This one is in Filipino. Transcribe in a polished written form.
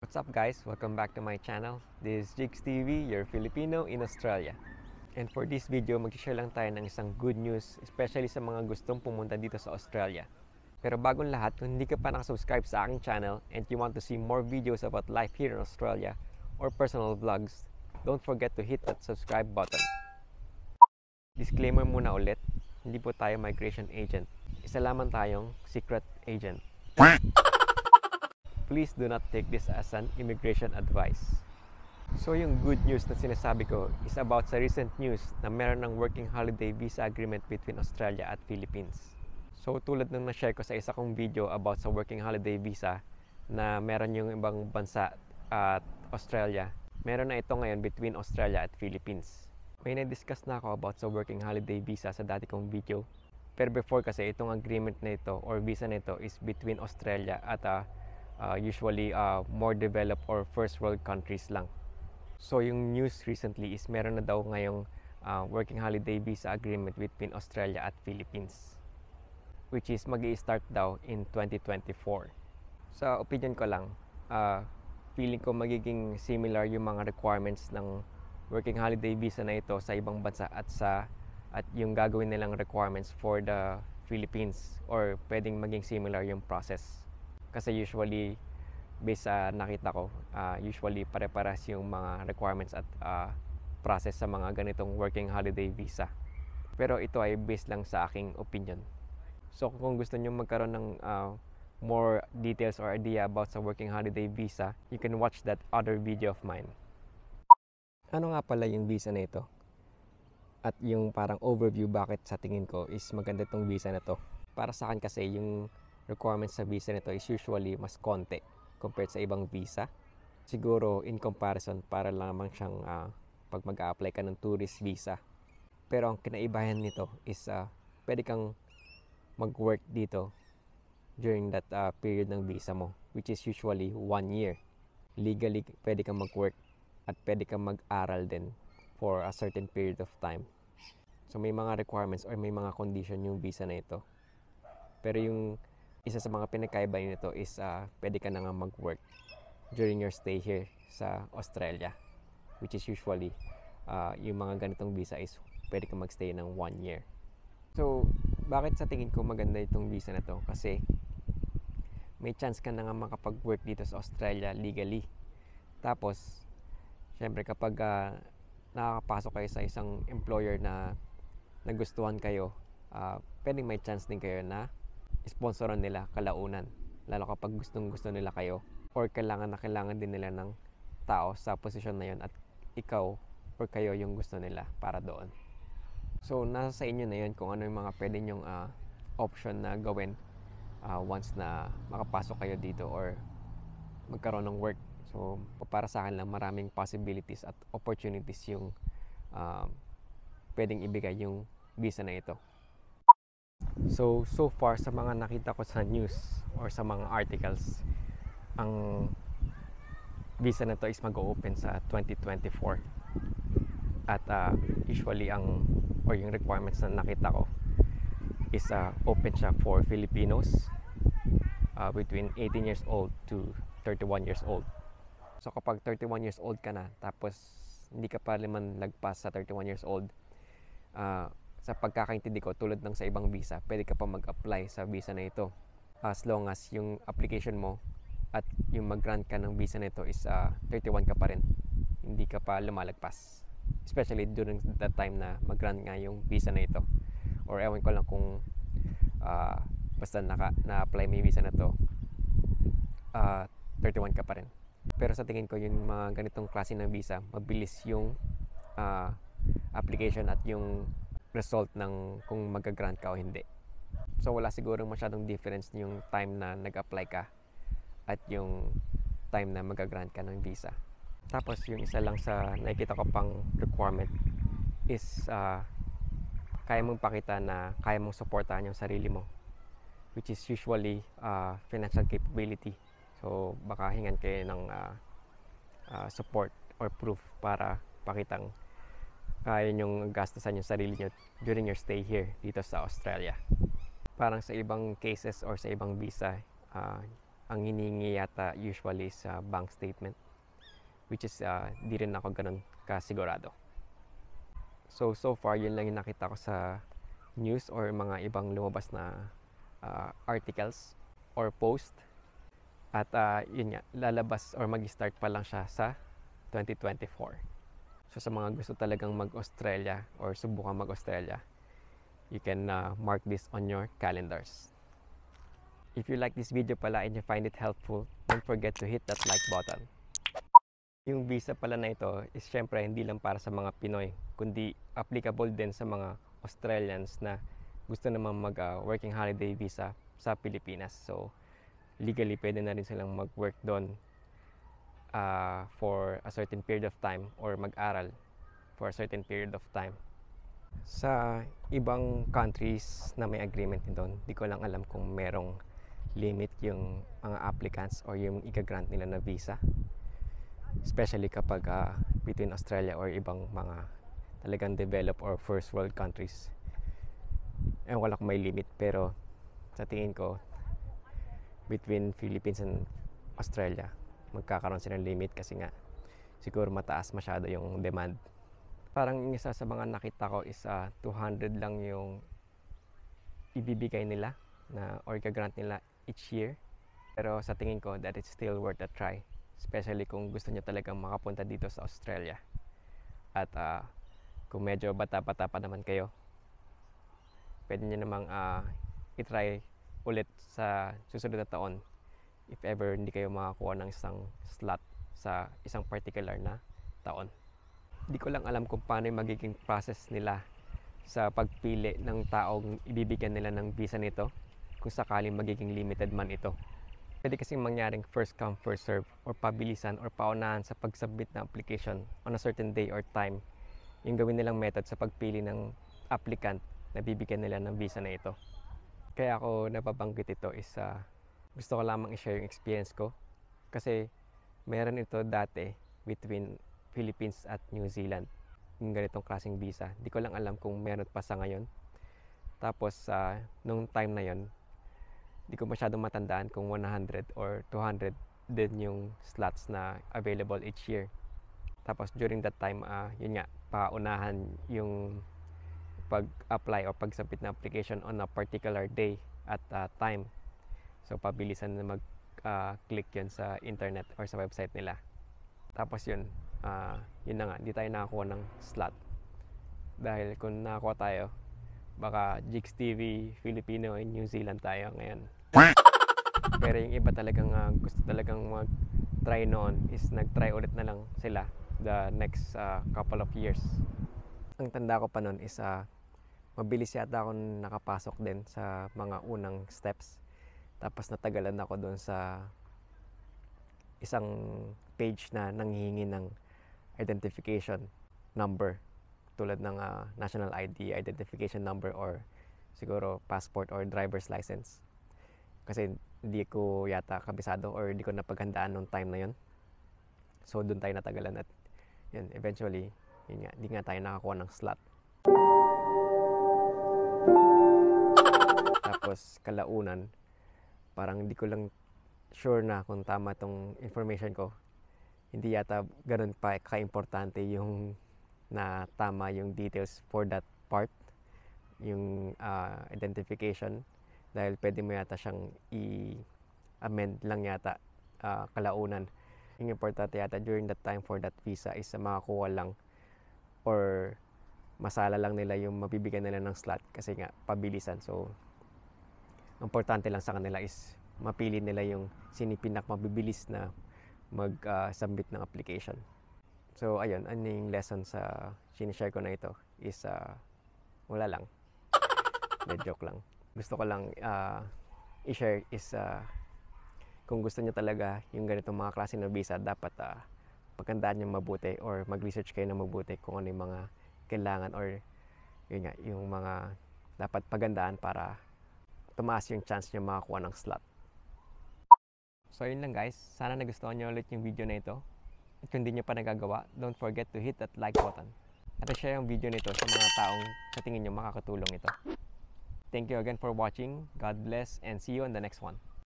What's up guys? Welcome back to my channel. This is Jigs TV, your Filipino in Australia. And for this video, mag-share lang tayo ng isang good news, especially sa mga gustong pumunta dito sa Australia. Pero bagong lahat, kung hindi ka pa nakasubscribe sa aking channel and you want to see more videos about life here in Australia or personal vlogs, don't forget to hit that subscribe button. Disclaimer muna ulit, hindi po tayo migration agent. Isa lamang tayong secret agent. Please do not take this as an immigration advice. So yung good news na sinasabi ko is about sa recent news na meron ng working holiday visa agreement between Australia at Philippines. So tulad ng na-share ko sa isa kong video about sa working holiday visa na meron yung ibang bansa at Australia, meron na ito ngayon between Australia at Philippines. May na-discuss na ako about sa working holiday visa sa dati kong video. Pero before kasi itong agreement na ito or visa na ito is between Australia at usually more developed or first world countries lang. So yung news recently is meron na daw ngayong working holiday visa agreement between Australia at Philippines, which is mag-i-start daw in 2024. Sa opinion ko lang, feeling ko magiging similar yung mga requirements ng working holiday visa na ito sa ibang bansa at yung gagawin nilang requirements for the Philippines, or pwedeng maging similar yung process. Kasi usually, based sa nakita ko, usually pare-paras yung mga requirements at process sa mga ganitong working holiday visa. Pero ito ay based lang sa aking opinion. So kung gusto nyo magkaroon ng more details or idea about sa working holiday visa, you can watch that other video of mine. Ano nga pala yung visa na ito? At yung parang overview bakit sa tingin ko is maganda itong visa na to. Para sa akin kasi yung requirements sa visa nito is usually mas konti compared sa ibang visa. Siguro in comparison para lamang siyang pag mag-a-apply ka ng tourist visa. Pero ang kinaibahan nito is pwede kang mag-work dito during that period ng visa mo, which is usually 1 year. Legally pwede kang mag-work at pwede kang mag-aral din for a certain period of time. So may mga requirements or may mga condition yung visa na ito. Pero yung isa sa mga pinakaiba nito is pwede ka na nga mag-work during your stay here sa Australia, which is usually yung mga ganitong visa is pwede ka mag-stay ng 1 year. So bakit sa tingin ko maganda itong visa na to? Kasi may chance ka na nga makapag-work dito sa Australia legally. Tapos syempre kapag nakakapasok kayo sa isang employer na nagustuhan kayo, pwedeng may chance din kayo na sponsoran nila kalaunan, lalo kapag gustong-gusto nila kayo or kailangan din nila ng tao sa posisyon na yun at ikaw or kayo yung gusto nila para doon. So nasa sa inyo na yun kung ano yung mga pwede nyong option na gawin once na makapasok kayo dito or magkaroon ng work. So para sa akin lang, maraming possibilities at opportunities yung pwedeng ibigay yung visa na ito. So far sa mga nakita ko sa news or sa mga articles, ang visa na to is mag-o-open sa 2024. At usually yung requirements na nakita ko is open siya for Filipinos between 18 years old to 31 years old. So kapag 31 years old ka na, tapos hindi ka pa naman lagpas sa 31 years old, sa pagkakaintindi ko, tulad ng sa ibang visa, pwede ka pa mag-apply sa visa na ito as long as yung application mo at yung mag-grant ka ng visa na ito is 31 ka pa rin, hindi ka pa lumalagpas, especially during that time na mag-grant nga yung visa na ito. Or ewan ko lang kung basta na-apply may visa na to, 31 ka pa rin. Pero sa tingin ko yung mga ganitong klase ng visa, mabilis yung application at yung result ng kung mag-grant ka o hindi. So wala siguro masyadong difference yung time na nag-apply ka at yung time na mag-grant ka ng visa. Tapos yung isa lang sa nakikita ko pang requirement is kaya mong pakita na kaya mong supportahan yung sarili mo, which is usually financial capability. So baka hingan kayo ng support or proof para pakitang kaya nyong gastusan yung sarili nyo during your stay here dito sa Australia. Parang sa ibang cases or sa ibang visa, ang hinihingi yata usually sa bank statement, which is di rin ako ganun kasigurado. So far yun lang yung nakita ko sa news or mga ibang lumabas na articles or post. At yun nga, lalabas or mag-start pa lang siya sa 2024. So sa mga gusto talagang mag-Australia or subukan mag-Australia, you can mark this on your calendars. If you like this video pala and you find it helpful, don't forget to hit that like button. Yung visa pala na ito is syempre hindi lang para sa mga Pinoy, kundi applicable din sa mga Australians na gusto naman mag-working holiday visa sa Pilipinas. So legally pwede na rin silang mag-work doon for a certain period of time or mag-aral for a certain period of time. Sa ibang countries na may agreement din doon, di ko lang alam kung merong limit yung mga applicants or yung ika-grant nila na visa, especially kapag between Australia or ibang mga talagang developed or first world countries. Wala kung may limit, pero sa tingin ko between Philippines and Australia magkakaroon sila ng limit kasi nga siguro mataas masyado yung demand. Parang isa sa mga nakita ko is 200 lang yung ibibigay nila na or ika-grant nila each year. Pero sa tingin ko that it's still worth a try, especially kung gusto niyo talagang makapunta dito sa Australia. At kung medyo bata-bata pa naman kayo, pwede niyo namang i-try ulit sa susunod na taon if ever hindi kayo makakuha ng isang slot sa isang particular na taon. Di ko lang alam kung paano yung magiging process nila sa pagpili ng taong ibibigyan nila ng visa nito kung sakaling magiging limited man ito. Pwede kasing mangyaring first come first serve or pabilisan or paunahan sa pag-submit ng application on a certain day or time yung gawin nilang method sa pagpili ng applicant na bibigyan nila ng visa na ito. Kaya ako napabanggit ito is gusto ko lamang i-share yung experience ko kasi meron ito dati between Philippines at New Zealand, yung ganitong klaseng visa. Di ko lang alam kung meron pa sa ngayon. Tapos nung time na yon, di ko masyadong matandaan kung 100 or 200 din yung slots na available each year. Tapos during that time, yun nga, paunahan yung pag-apply o pag-submit ng application on a particular day at time. So pabilisan na mag-click yun sa internet or sa website nila. Tapos yun na nga, di tayo nakakuha ng slot. Dahil kung nakakuha tayo, baka Jigs TV, Filipino, and New Zealand tayo ngayon. Pero yung iba talagang gusto talagang mag-try noon is nag-try ulit na lang sila the next couple of years. Ang tanda ko pa noon is mabilis yata ako nakapasok din sa mga unang steps. Tapos natagalan ako doon sa isang page na nanghihingi ng identification number tulad ng national ID identification number or siguro passport or driver's license. Kasi hindi ko yata kabisado or hindi ko napaghandaan nung time na yon. So doon tayo natagalan at yun, eventually yun nga, hindi nga tayo nakakuha ng slot. Tapos kalaunan, parang hindi ko lang sure na kung tama tong information ko. Hindi yata ganun pa ka-importante yung na tama yung details for that part, yung identification, dahil pwede mo yata siyang i-amend lang yata kalaunan. Yung importante yata during that time for that visa is makakuha lang or masala lang nila yung mabibigyan nila ng slot kasi nga pabilisan. So importante lang sa kanila is mapili nila yung sinipinak mabibilis na mag-submit ng application. So ayun, ano yung lesson sa sinishare ko na ito is wala lang. Joke lang. Gusto ko lang i-share is kung gusto niyo talaga yung ganitong mga klase ng visa, dapat paghandaan niyo mabuti or mag-research kayo na mabuti kung ano yung mga kailangan or yun nga, yung mga dapat paghandaan para tumaas yung chance niyo makakuha ng slot. So yun lang guys, sana nagustuhan niyo ulit yung video na ito. At kung hindi niyo pa nagagawa, don't forget to hit that like button. At share yung video nito sa mga taong sa tingin niyo makakatulong ito. Thank you again for watching. God bless and see you on the next one.